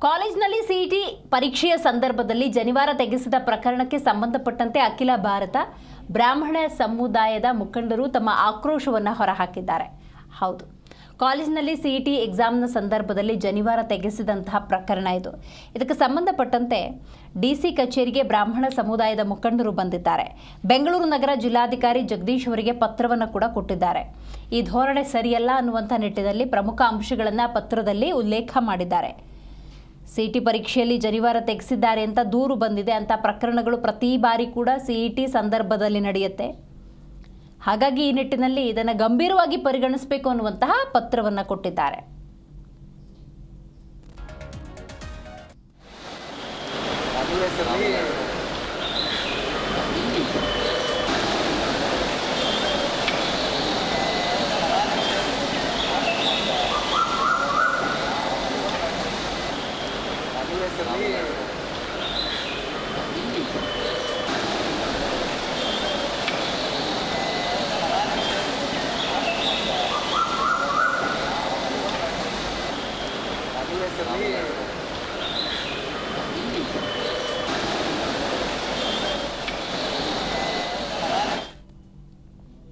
ಕಾಲೇಜಿನಲ್ಲಿ ಸಿಇಟಿ ಪರೀಕ್ಷೆಯ ಸಂದರ್ಭದಲ್ಲಿ ಜನಿವಾರ ತೆಗೆಸಿದ ಪ್ರಕರಣಕ್ಕೆ ಸಂಬಂಧಪಟ್ಟಂತೆ ಅಖಿಲ ಭಾರತ ಬ್ರಾಹ್ಮಣ ಸಮುದಾಯದ ಮುಖಂಡರು ತಮ್ಮ ಆಕ್ರೋಶವನ್ನು ಹೊರಹಾಕಿದ್ದಾರೆ. ಹೌದು, ಕಾಲೇಜಿನಲ್ಲಿ ಸಿಇಟಿ ಎಕ್ಸಾಮ್ನ ಸಂದರ್ಭದಲ್ಲಿ ಜನಿವಾರ ತೆಗೆಸಿದಂತಹ ಪ್ರಕರಣ ಇದು. ಇದಕ್ಕೆ ಸಂಬಂಧಪಟ್ಟಂತೆ ಡಿಸಿ ಕಚೇರಿಗೆ ಬ್ರಾಹ್ಮಣ ಸಮುದಾಯದ ಮುಖಂಡರು ಬಂದಿದ್ದಾರೆ. ಬೆಂಗಳೂರು ನಗರ ಜಿಲ್ಲಾಧಿಕಾರಿ ಜಗದೀಶ್ ಅವರಿಗೆ ಪತ್ರವನ್ನು ಕೂಡ ಕೊಟ್ಟಿದ್ದಾರೆ. ಈ ಧೋರಣೆ ಸರಿಯಲ್ಲ ಅನ್ನುವಂಥ ನಿಟ್ಟಿನಲ್ಲಿ ಪ್ರಮುಖ ಅಂಶಗಳನ್ನು ಪತ್ರದಲ್ಲಿ ಉಲ್ಲೇಖ ಮಾಡಿದ್ದಾರೆ. ಸಿಇಟಿ ಪರೀಕ್ಷೆಯಲ್ಲಿ ಜನಿವಾರ ತೆಗೆಸಿದ್ದಾರೆ ಅಂತ ದೂರು ಬಂದಿದೆ. ಅಂತ ಪ್ರಕರಣಗಳು ಪ್ರತಿ ಬಾರಿ ಕೂಡ ಸಿಇಟಿ ಸಂದರ್ಭದಲ್ಲಿ ನಡೆಯುತ್ತೆ. ಹಾಗಾಗಿ ಈ ನಿಟ್ಟಿನಲ್ಲಿ ಇದನ್ನು ಗಂಭೀರವಾಗಿ ಪರಿಗಣಿಸಬೇಕು ಅನ್ನುವಂತಹ ಪತ್ರವನ್ನು ಕೊಟ್ಟಿದ್ದಾರೆ. Yes, sir.